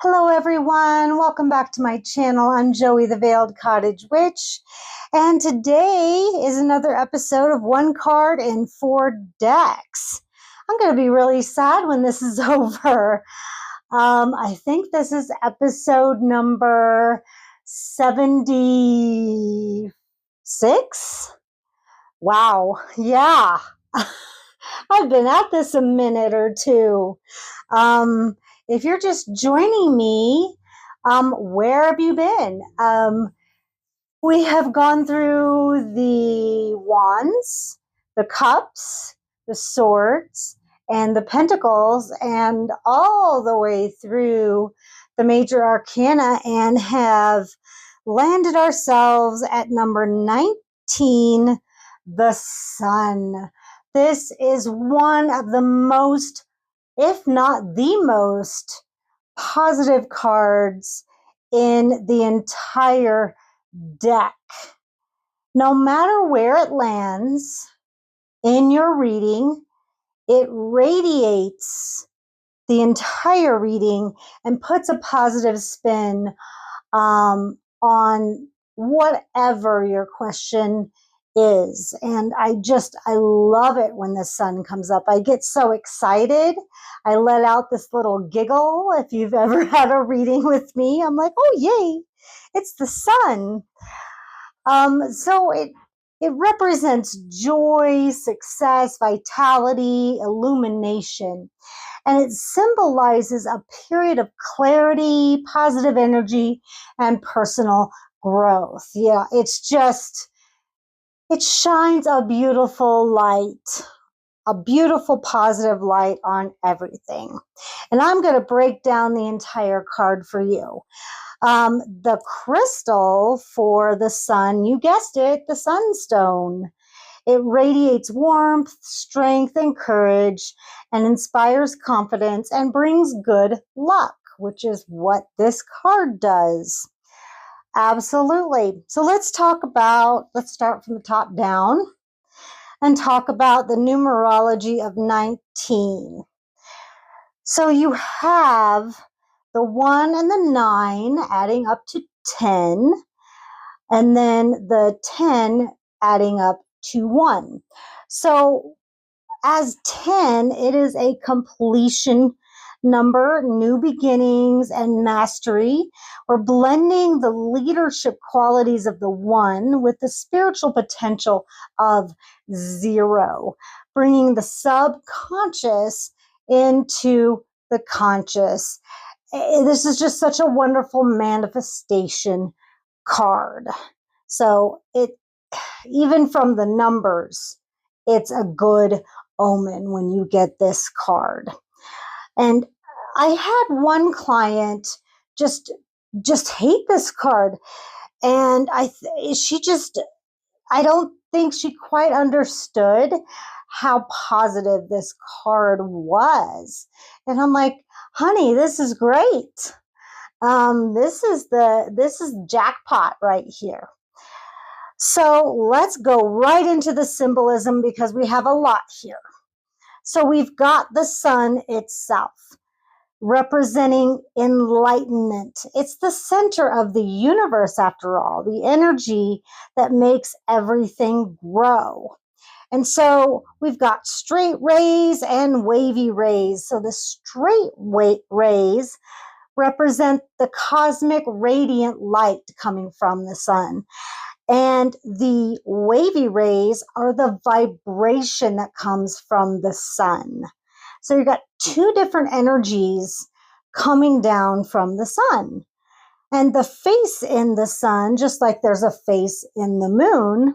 Hello everyone, welcome back to my channel. I'm Joey the Veiled Cottage Witch, and today is another episode of One Card in 4 Decks. I'm going to be really sad when this is over. I think this is episode number 76. Wow, yeah. I've been at this a minute or two. If you're just joining me, where have you been? We have gone through the wands, the cups, the swords, and the pentacles, and all the way through the major arcana, and have landed ourselves at number 19, the Sun. This is one of the most, if not the most, positive cards in the entire deck. No matter where it lands in your reading, it radiates the entire reading and puts a positive spin on whatever your question is. And I love it when the sun comes up. I get so excited. I let out this little giggle. If you've ever had a reading with me, I'm like, oh yay, it's the sun. So it represents joy, success, vitality, illumination. And it symbolizes a period of clarity, positive energy, and personal growth. Yeah, it shines a beautiful light, a beautiful positive light on everything. And I'm going to break down the entire card for you. The crystal for the sun, you guessed it, the sunstone. It radiates warmth, strength, and courage, and inspires confidence and brings good luck, which is what this card does. Absolutely. So let's start from the top down and talk about the numerology of 19. So you have the 1 and the 9 adding up to 10, and then the 10 adding up to 1. So as 10, it is a completion number, new beginnings, and mastery. We're blending the leadership qualities of the 1 with the spiritual potential of 0, bringing the subconscious into the conscious. This is just such a wonderful manifestation card. So even from the numbers, it's a good omen when you get this card. And I had one client just hate this card, and I don't think she quite understood how positive this card was. And I'm like, honey, this is great. This is jackpot right here. So let's go right into the symbolism because we have a lot here. So we've got the sun itself representing enlightenment. It's the center of the universe, after all, the energy that makes everything grow. And so we've got straight rays and wavy rays. So the straight rays represent the cosmic radiant light coming from the sun. And the wavy rays are the vibration that comes from the sun. So you've got two different energies coming down from the sun. And the face in the sun, just like there's a face in the moon,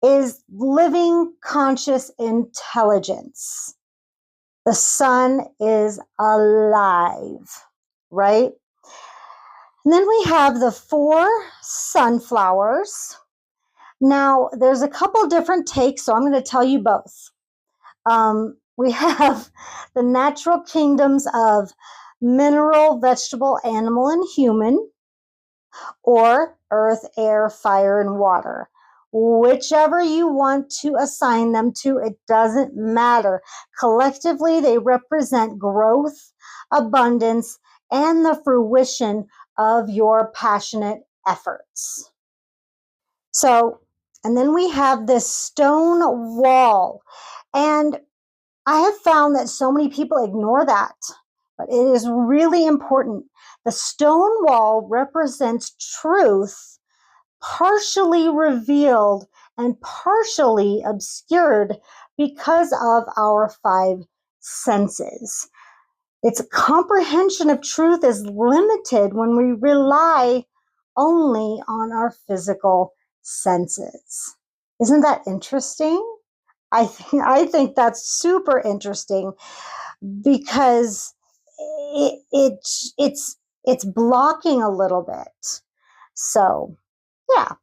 is living conscious intelligence. The sun is alive, right? And then we have the 4 sunflowers. Now, there's a couple different takes, so I'm going to tell you both. We have the natural kingdoms of mineral, vegetable, animal, and human, or earth, air, fire, and water. Whichever you want to assign them to, it doesn't matter. Collectively, they represent growth, abundance, and the fruition of your passionate efforts. So, and then we have this stone wall. And I have found that so many people ignore that, but it is really important. The stone wall represents truth, partially revealed and partially obscured because of our five senses. Its comprehension of truth is limited when we rely only on our physical senses. Isn't that interesting? I think that's super interesting because it's blocking a little bit. So, yeah.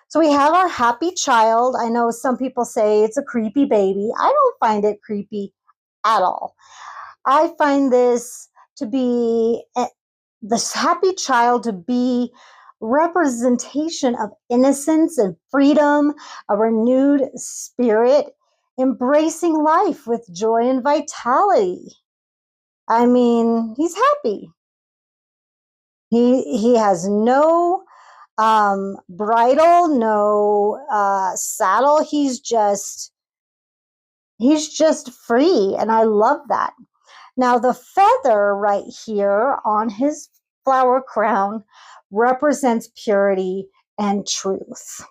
So we have our happy child. I know some people say it's a creepy baby. I don't find it creepy at all. I find this to be this happy child to be representation of innocence and freedom, a renewed spirit, embracing life with joy and vitality. I mean, he's happy. He has no bridle, no saddle. He's just free, and I love that. Now, the feather right here on his flower crown represents purity and truth.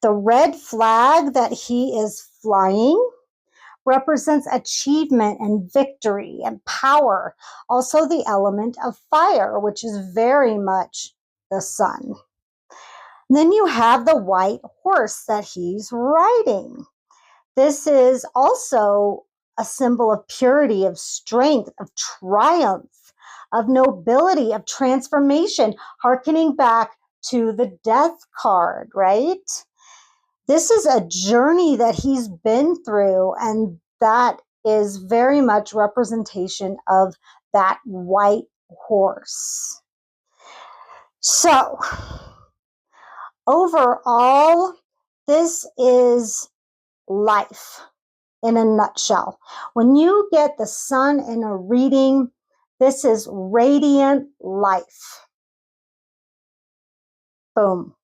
The red flag that he is flying represents achievement and victory and power. Also, the element of fire, which is very much the sun. And then you have the white horse that he's riding. This is also a symbol of purity, of strength, of triumph, of nobility, of transformation, hearkening back to the death card, right? This is a journey that he's been through, and that is very much representation of that white horse. So, overall, this is life in a nutshell. When you get the sun in a reading, this is radiant life. Boom.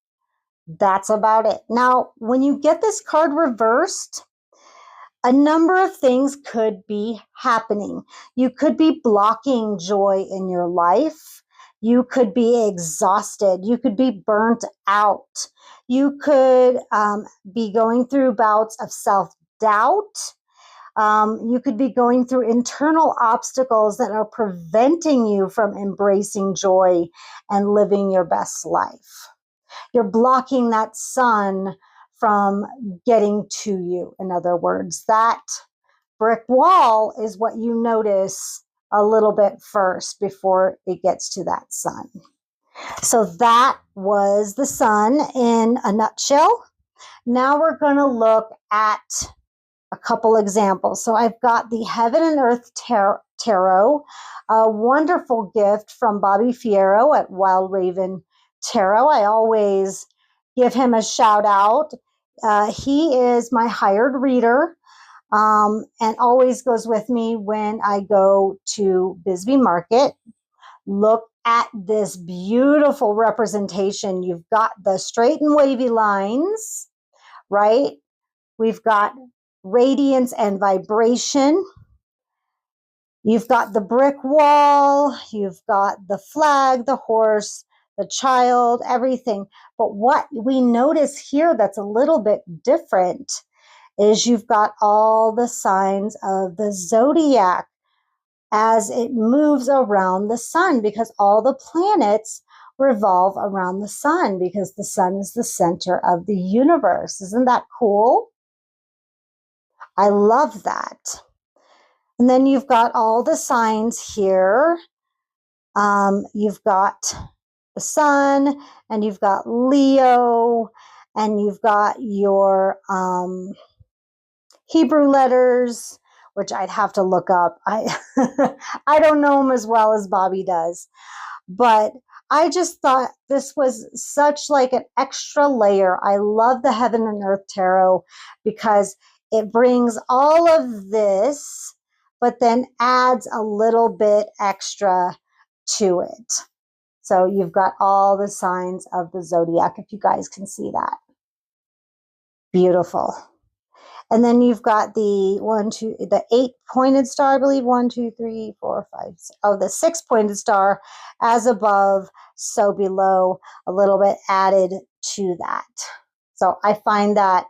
That's about it. Now, when you get this card reversed, a number of things could be happening. You could be blocking joy in your life. You could be exhausted. You could be burnt out. You could be going through bouts of self-doubt. You could be going through internal obstacles that are preventing you from embracing joy and living your best life. You're blocking that sun from getting to you. In other words, that brick wall is what you notice a little bit first before it gets to that sun. So that was the sun in a nutshell. Now we're going to look at a couple examples. So I've got the Heaven and Earth Tarot, a wonderful gift from Bobby Fierro at Wild Raven Tarot. I always give him a shout out. He is my hired reader and always goes with me when I go to Bisbee Market. Look at this beautiful representation. You've got the straight and wavy lines, right? We've got radiance and vibration. You've got the brick wall, you've got the flag, the horse, the child, everything. But what we notice here that's a little bit different is you've got all the signs of the zodiac as it moves around the sun, because all the planets revolve around the sun, because the sun is the center of the universe. Isn't that cool? I love that. And then you've got all the signs here. You've got the sun, and you've got Leo, and you've got your Hebrew letters, which I'd have to look up. I don't know them as well as Bobby does, but I just thought this was such like an extra layer. I love the Heaven and Earth Tarot because it brings all of this, but then adds a little bit extra to it. So you've got all the signs of the zodiac, if you guys can see that. Beautiful. And then you've got the 8-pointed star, I believe. 1, 2, 3, 4, 5, 6. Oh, the 6-pointed star, as above, so below, a little bit added to that. So I find that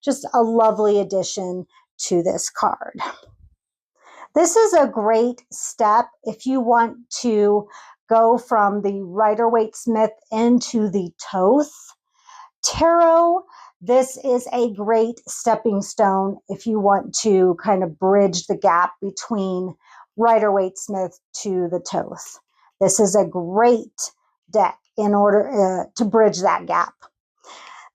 just a lovely addition to this card. This is a great step if you want to go from the Rider-Waite Smith into the Thoth Tarot. This is a great stepping stone if you want to kind of bridge the gap between Rider-Waite Smith to the Thoth. This is a great deck in order to bridge that gap.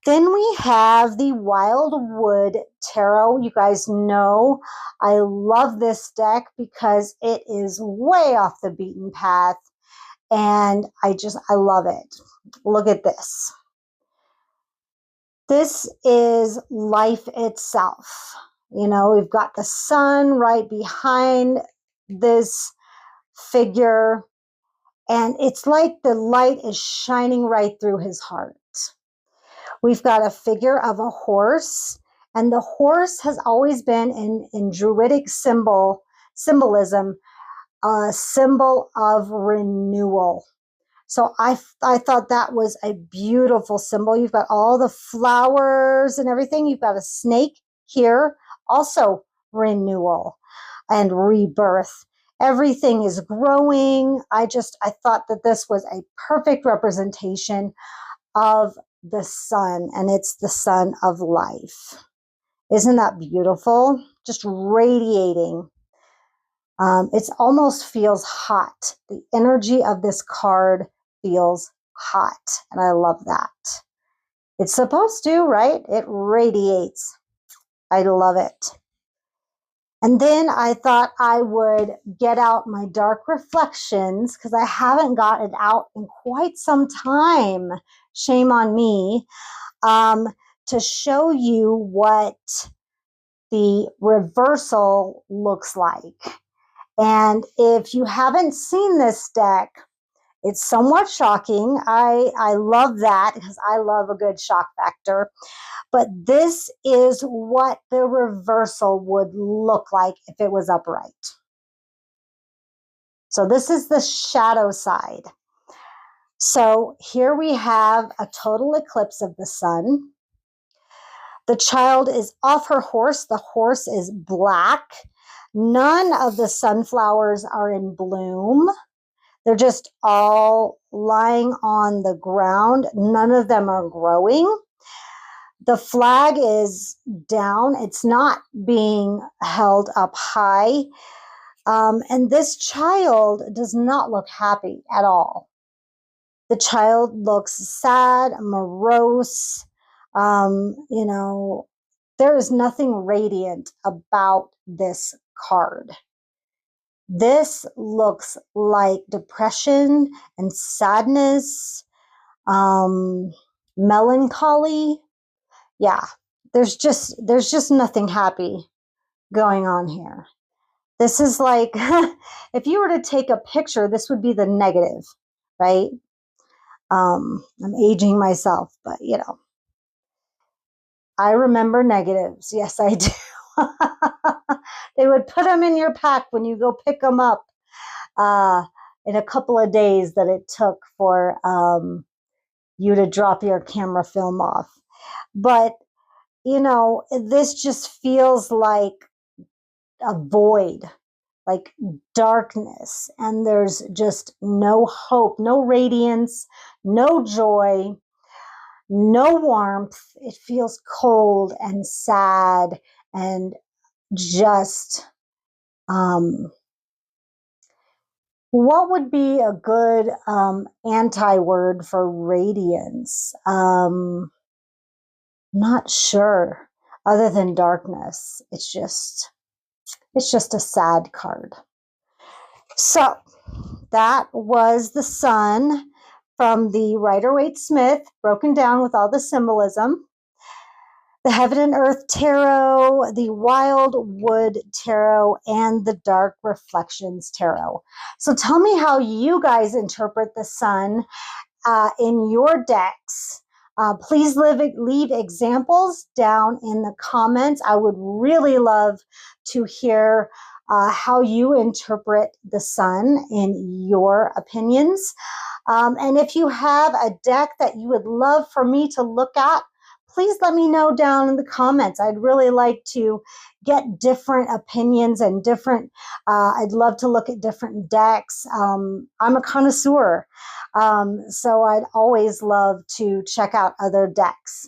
Then we have the Wildwood Tarot. You guys know I love this deck because it is way off the beaten path, and I love it. Look at this. This is life itself. You know, we've got the sun right behind this figure, and it's like the light is shining right through his heart. We've got a figure of a horse, and the horse has always been in Druidic symbolism, a symbol of renewal. So I thought that was a beautiful symbol. You've got all the flowers and everything. You've got a snake here, also renewal and rebirth. Everything is growing. I thought that this was a perfect representation of the sun, and it's the sun of life. Isn't that beautiful? Just radiating. It almost feels hot. The energy of this card feels hot, and I love that. It's supposed to, right? It radiates. I love it. And then I thought I would get out my dark reflections because I haven't got it out in quite some time. Shame on me. To show you what the reversal looks like. And if you haven't seen this deck, it's somewhat shocking. I love that because I love a good shock factor. But this is what the reversal would look like if it was upright. So this is the shadow side. So here we have a total eclipse of the sun. The child is off her horse. The horse is black. None of the sunflowers are in bloom. They're just all lying on the ground. None of them are growing. The flag is down. It's not being held up high. And this child does not look happy at all. The child looks sad, morose. You know, there is nothing radiant about this card. This looks like depression and sadness, melancholy. Yeah, there's just nothing happy going on here. This is like, if you were to take a picture, this would be the negative, right? I'm aging myself, but you know, I remember negatives. Yes, I do. They would put them in your pack when you go pick them up in a couple of days that it took for you to drop your camera film off. But, you know, this just feels like a void, like darkness, and there's just no hope, no radiance, no joy, no warmth. It feels cold and sad and just, what would be a good anti-word for radiance? Not sure, other than darkness. It's just a sad card. So that was the sun from the Rider-Waite Smith, broken down with all the symbolism. the Heaven and Earth Tarot, the Wildwood Tarot, and the Dark Reflections Tarot. So tell me how you guys interpret the sun in your decks. Please leave examples down in the comments. I would really love to hear how you interpret the sun in your opinions. And if you have a deck that you would love for me to look at, please let me know down in the comments. I'd really like to get different opinions and different, I'd love to look at different decks. I'm a connoisseur, so I'd always love to check out other decks.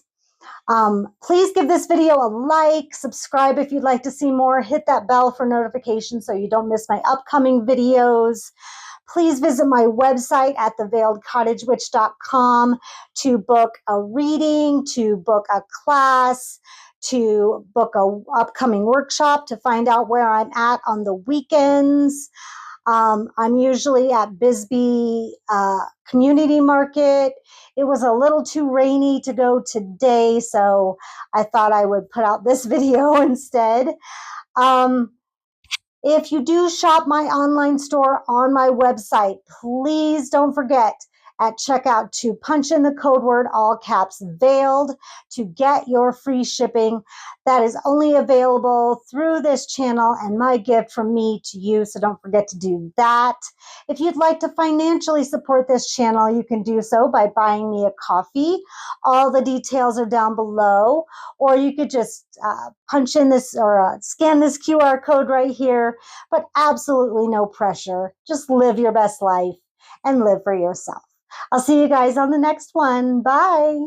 Please give this video a like, subscribe if you'd like to see more, hit that bell for notifications so you don't miss my upcoming videos. Please visit my website at theveiledcottagewitch.com to book a reading, to book a class, to book a upcoming workshop, to find out where I'm at on the weekends. I'm usually at Bisbee Community Market. It was a little too rainy to go today, so I thought I would put out this video instead. If you do shop my online store on my website, please don't forget at checkout to punch in the code word, all caps, veiled, to get your free shipping. That is only available through this channel and my gift from me to you, so don't forget to do that. If you'd like to financially support this channel, you can do so by buying me a coffee. All the details are down below, or you could just punch in this or scan this QR code right here, but absolutely no pressure. Just live your best life and live for yourself. I'll see you guys on the next one. Bye.